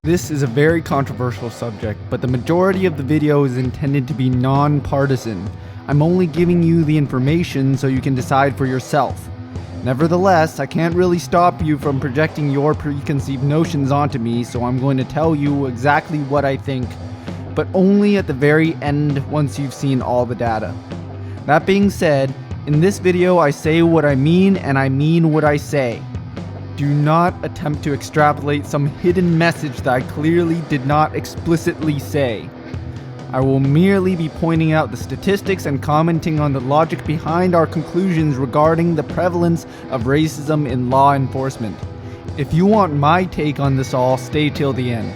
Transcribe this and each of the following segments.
This is a very controversial subject, but the majority of the video is intended to be non-partisan. I'm only giving you the information so you can decide for yourself. Nevertheless, I can't really stop you from projecting your preconceived notions onto me, so I'm going to tell you exactly what I think, but only at the very end once you've seen all the data. That being said, in this video I say what I mean and I mean what I say. Do not attempt to extrapolate some hidden message that I clearly did not explicitly say. I will merely be pointing out the statistics and commenting on the logic behind our conclusions regarding the prevalence of racism in law enforcement. If you want my take on this all, stay till the end.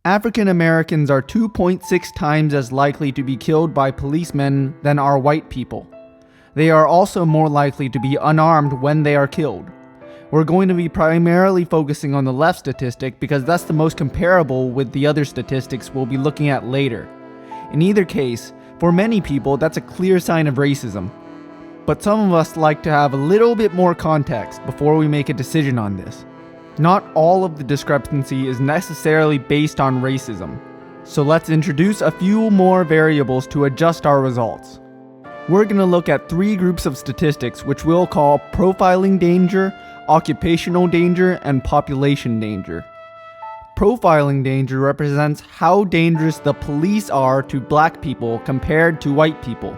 African Americans are 2.6 times as likely to be killed by policemen than are white people. They are also more likely to be unarmed when they are killed. We're going to be primarily focusing on the left statistic because that's the most comparable with the other statistics we'll be looking at later. In either case, for many people that's a clear sign of racism. But some of us like to have a little bit more context before we make a decision on this. Not all of the discrepancy is necessarily based on racism, so let's introduce a few more variables to adjust our results. We're going to look at three groups of statistics which we'll call profiling danger, occupational danger, and population danger. Profiling danger represents how dangerous the police are to black people compared to white people.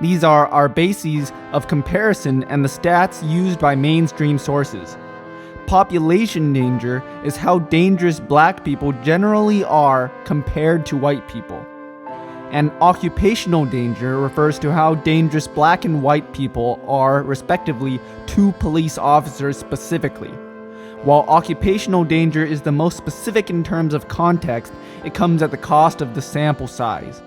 These are our bases of comparison and the stats used by mainstream sources. Population danger is how dangerous black people generally are compared to white people. And occupational danger refers to how dangerous black and white people are, respectively, to police officers specifically. While occupational danger is the most specific in terms of context, it comes at the cost of the sample size.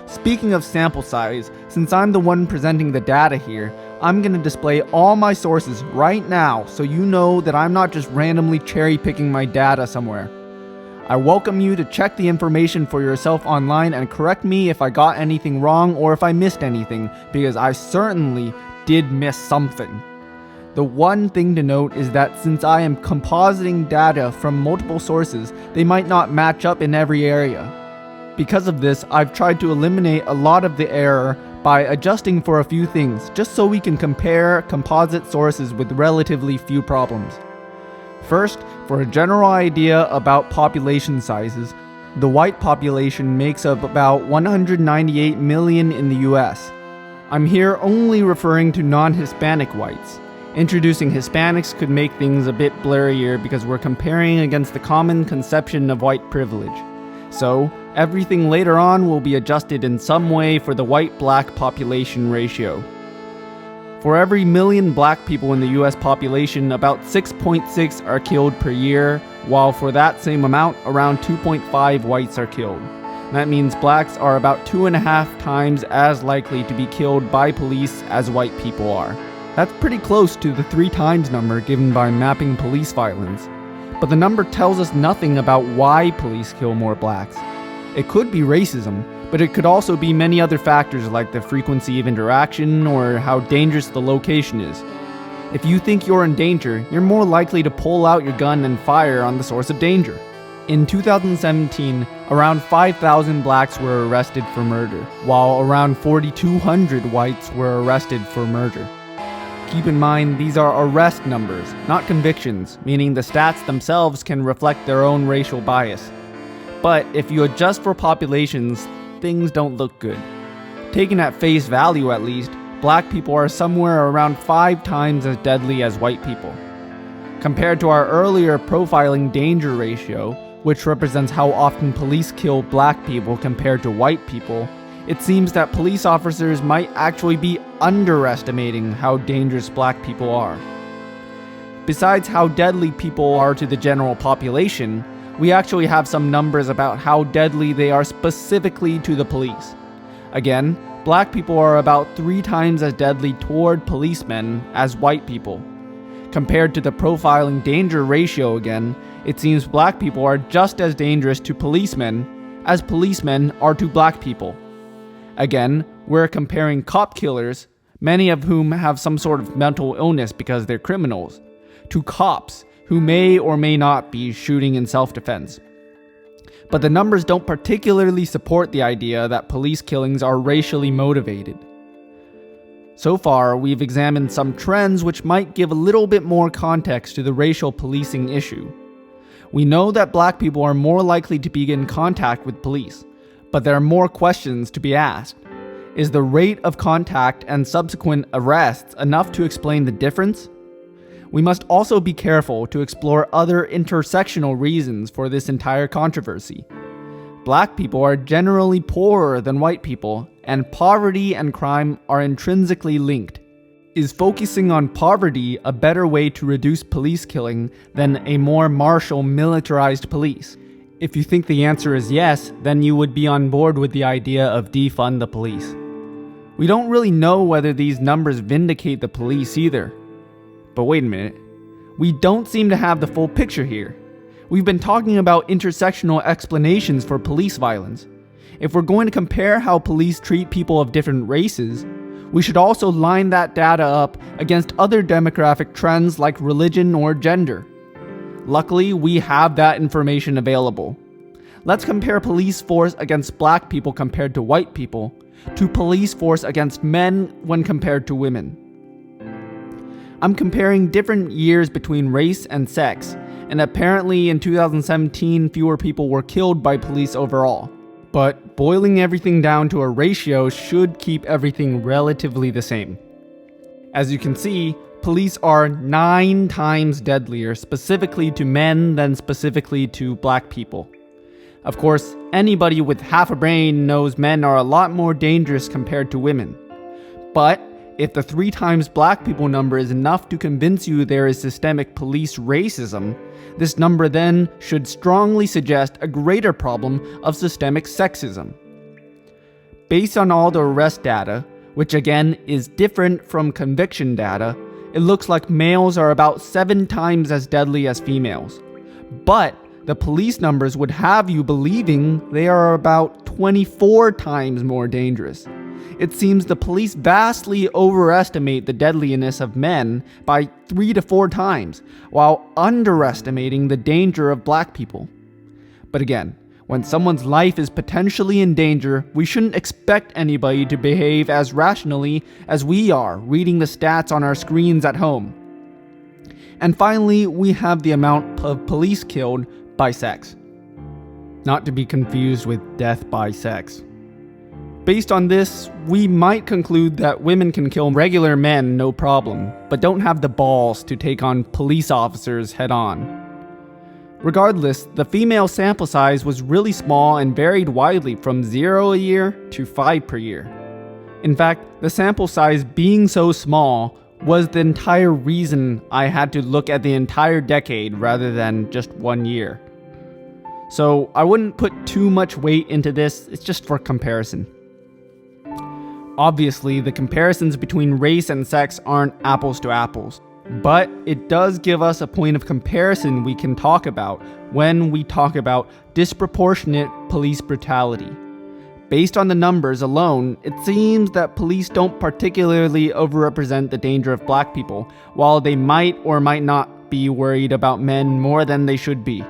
Speaking of sample size, since I'm the one presenting the data here, I'm going to display all my sources right now so you know that I'm not just randomly cherry-picking my data somewhere. I welcome you to check the information for yourself online and correct me if I got anything wrong or if I missed anything, because I certainly did miss something. The one thing to note is that since I am compositing data from multiple sources, they might not match up in every area. Because of this, I've tried to eliminate a lot of the error by adjusting for a few things, just so we can compare composite sources with relatively few problems. First, for a general idea about population sizes, the white population makes up about 198 million in the US. I'm here only referring to non-Hispanic whites. Introducing Hispanics could make things a bit blurrier because we're comparing against the common conception of white privilege. So, everything later on will be adjusted in some way for the white-black population ratio. For every million black people in the US population, about 6.6 are killed per year, while for that same amount, around 2.5 whites are killed. That means blacks are about 2.5 times as likely to be killed by police as white people are. That's pretty close to the 3 times number given by mapping police violence. But the number tells us nothing about why police kill more blacks. It could be racism, but it could also be many other factors like the frequency of interaction or how dangerous the location is. If you think you're in danger, you're more likely to pull out your gun and fire on the source of danger. In 2017, around 5,000 blacks were arrested for murder, while around 4,200 whites were arrested for murder. Keep in mind, these are arrest numbers, not convictions, meaning the stats themselves can reflect their own racial bias. But if you adjust for populations, things don't look good. Taken at face value at least, black people are somewhere around 5 times as deadly as white people. Compared to our earlier profiling danger ratio, which represents how often police kill black people compared to white people, it seems that police officers might actually be underestimating how dangerous black people are. Besides how deadly people are to the general population, we actually have some numbers about how deadly they are specifically to the police. Again, black people are about 3 times as deadly toward policemen as white people. Compared to the profiling danger ratio again, it seems black people are just as dangerous to policemen, as policemen are to black people. Again, we're comparing cop killers, many of whom have some sort of mental illness because they're criminals, to cops who may or may not be shooting in self-defense. But the numbers don't particularly support the idea that police killings are racially motivated. So far, we've examined some trends which might give a little bit more context to the racial policing issue. We know that black people are more likely to be in contact with police, but there are more questions to be asked. Is the rate of contact and subsequent arrests enough to explain the difference? We must also be careful to explore other intersectional reasons for this entire controversy. Black people are generally poorer than white people, and poverty and crime are intrinsically linked. Is focusing on poverty a better way to reduce police killing than a more martial, militarized police? If you think the answer is yes, then you would be on board with the idea of defund the police. We don't really know whether these numbers vindicate the police either. But wait a minute, we don't seem to have the full picture here. We've been talking about intersectional explanations for police violence. If we're going to compare how police treat people of different races, we should also line that data up against other demographic trends like religion or gender. Luckily, we have that information available. Let's compare police force against black people compared to white people to police force against men when compared to women. I'm comparing different years between race and sex, and apparently in 2017 fewer people were killed by police overall. But boiling everything down to a ratio should keep everything relatively the same. As you can see, police are 9 times deadlier specifically to men than specifically to black people. Of course, anybody with half a brain knows men are a lot more dangerous compared to women. But if the 3 times black people number is enough to convince you there is systemic police racism, this number then should strongly suggest a greater problem of systemic sexism. Based on all the arrest data, which again is different from conviction data, it looks like males are about 7 times as deadly as females. But the police numbers would have you believing they are about 24 times more dangerous. It seems the police vastly overestimate the deadliness of men by 3 to 4 times, while underestimating the danger of black people. But again, when someone's life is potentially in danger, we shouldn't expect anybody to behave as rationally as we are reading the stats on our screens at home. And finally, we have the amount of police killed by sex. Not to be confused with death by sex. Based on this, we might conclude that women can kill regular men no problem, but don't have the balls to take on police officers head on. Regardless, the female sample size was really small and varied widely from 0 a year to 5 per year. In fact, the sample size being so small was the entire reason I had to look at the entire decade rather than just 1 year. So I wouldn't put too much weight into this, it's just for comparison. Obviously, the comparisons between race and sex aren't apples to apples, but it does give us a point of comparison we can talk about when we talk about disproportionate police brutality. Based on the numbers alone, it seems that police don't particularly overrepresent the danger of black people, while they might or might not be worried about men more than they should be.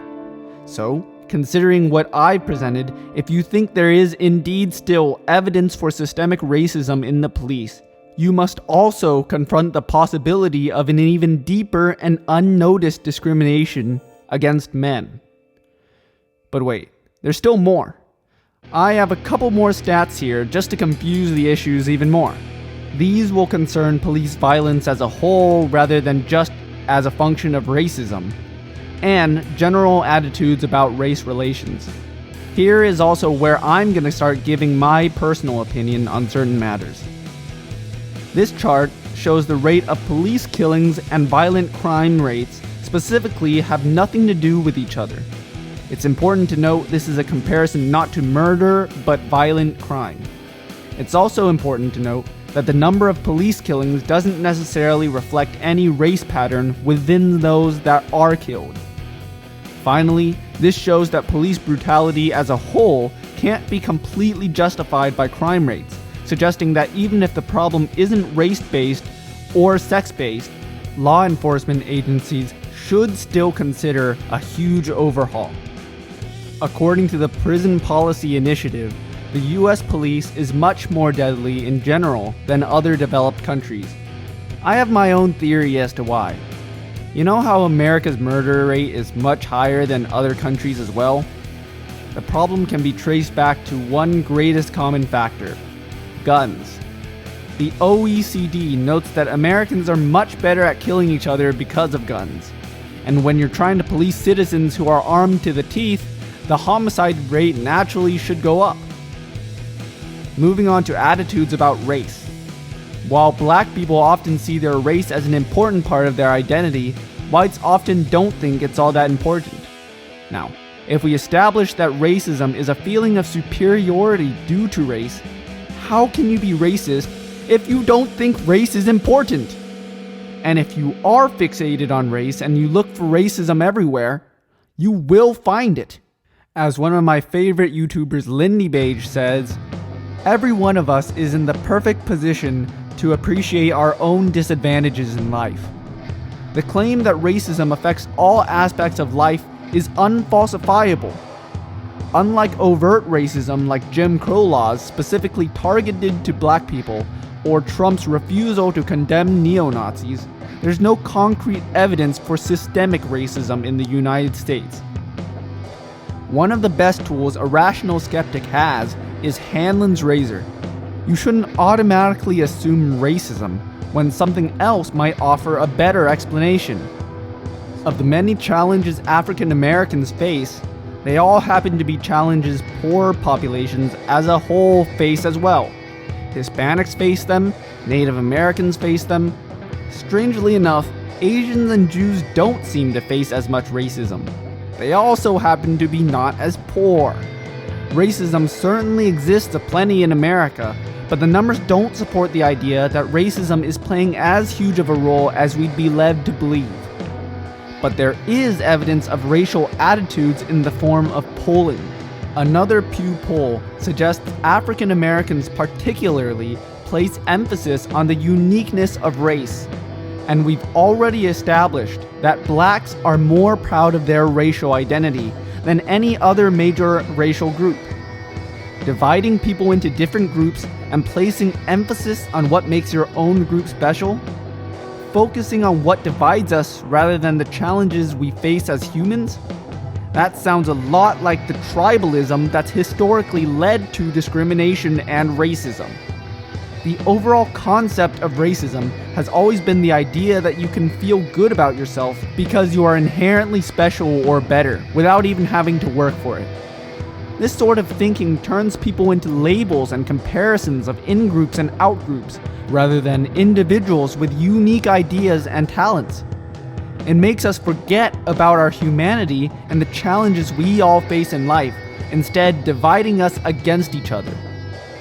So, considering what I've presented, if you think there is indeed still evidence for systemic racism in the police, you must also confront the possibility of an even deeper and unnoticed discrimination against men. But wait, there's still more. I have a couple more stats here just to confuse the issues even more. These will concern police violence as a whole rather than just as a function of racism, and general attitudes about race relations. Here is also where I'm going to start giving my personal opinion on certain matters. This chart shows the rate of police killings and violent crime rates specifically have nothing to do with each other. It's important to note this is a comparison not to murder, but violent crime. It's also important to note that the number of police killings doesn't necessarily reflect any race pattern within those that are killed. Finally, This shows that police brutality as a whole can't be completely justified by crime rates, suggesting that even if the problem isn't race-based or sex-based, law enforcement agencies should still consider a huge overhaul. According to the Prison Policy Initiative, the US police is much more deadly in general than other developed countries. I have my own theory as to why. You know how America's murder rate is much higher than other countries as well? The problem can be traced back to one greatest common factor: guns. The OECD notes that Americans are much better at killing each other because of guns. And when you're trying to police citizens who are armed to the teeth, the homicide rate naturally should go up. Moving on to attitudes about race. While black people often see their race as an important part of their identity, whites often don't think it's all that important. Now, if we establish that racism is a feeling of superiority due to race, how can you be racist if you don't think race is important? And if you are fixated on race and you look for racism everywhere, you will find it. As one of my favorite YouTubers, Lindy Beige, says, every one of us is in the perfect position to appreciate our own disadvantages in life. The claim that racism affects all aspects of life is unfalsifiable. Unlike overt racism like Jim Crow laws specifically targeted to black people, or Trump's refusal to condemn neo-Nazis, there's no concrete evidence for systemic racism in the United States. One of the best tools a rational skeptic has is Hanlon's razor. You shouldn't automatically assume racism when something else might offer a better explanation. Of the many challenges African Americans face, they all happen to be challenges poor populations as a whole face as well. Hispanics face them, Native Americans face them. Strangely enough, Asians and Jews don't seem to face as much racism. They also happen to be not as poor. Racism certainly exists aplenty in America, but the numbers don't support the idea that racism is playing as huge of a role as we'd be led to believe. But there is evidence of racial attitudes in the form of polling. Another Pew poll suggests African Americans particularly place emphasis on the uniqueness of race. And we've already established that blacks are more proud of their racial identity than any other major racial group. Dividing people into different groups and placing emphasis on what makes your own group special, focusing on what divides us rather than the challenges we face as humans, that sounds a lot like the tribalism that's historically led to discrimination and racism. The overall concept of racism has always been the idea that you can feel good about yourself because you are inherently special or better without even having to work for it. This sort of thinking turns people into labels and comparisons of in-groups and out-groups rather than individuals with unique ideas and talents. It makes us forget about our humanity and the challenges we all face in life, instead dividing us against each other.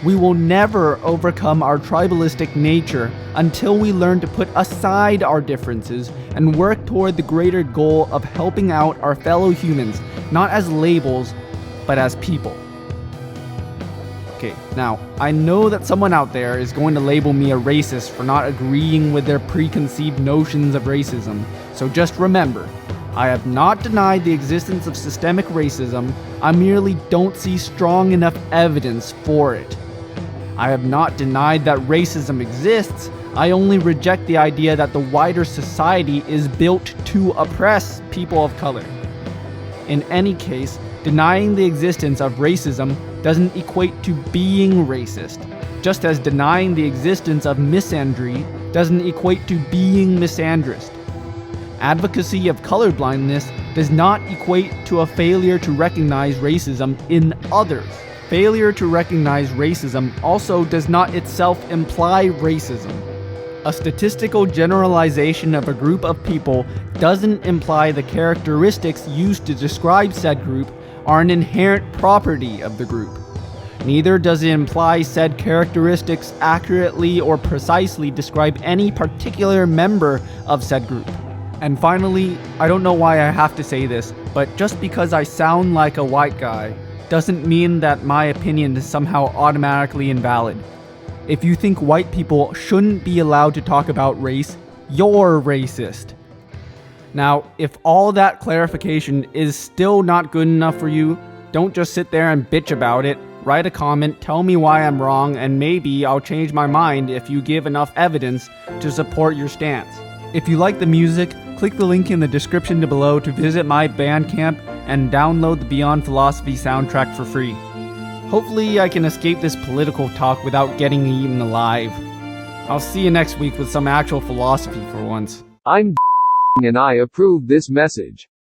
We will never overcome our tribalistic nature until we learn to put aside our differences and work toward the greater goal of helping out our fellow humans, not as labels, but as people. Okay, now, I know that someone out there is going to label me a racist for not agreeing with their preconceived notions of racism, so just remember, I have not denied the existence of systemic racism, I merely don't see strong enough evidence for it. I have not denied that racism exists, I only reject the idea that the wider society is built to oppress people of color. In any case, denying the existence of racism doesn't equate to being racist, just as denying the existence of misandry doesn't equate to being misandrist. Advocacy of colorblindness does not equate to a failure to recognize racism in others. Failure to recognize racism also does not itself imply racism. A statistical generalization of a group of people doesn't imply the characteristics used to describe said group are an inherent property of the group. Neither does it imply said characteristics accurately or precisely describe any particular member of said group. And finally, I don't know why I have to say this, but just because I sound like a white guy doesn't mean that my opinion is somehow automatically invalid. If you think white people shouldn't be allowed to talk about race, you're racist. Now, if all that clarification is still not good enough for you, don't just sit there and bitch about it. Write a comment, tell me why I'm wrong, and maybe I'll change my mind if you give enough evidence to support your stance. If you like the music, click the link in the description below to visit my Bandcamp and download the Beyond Philosophy soundtrack for free. Hopefully I can escape this political talk without getting eaten alive. I'll see you next week with some actual philosophy for once. I'm and I approve this message.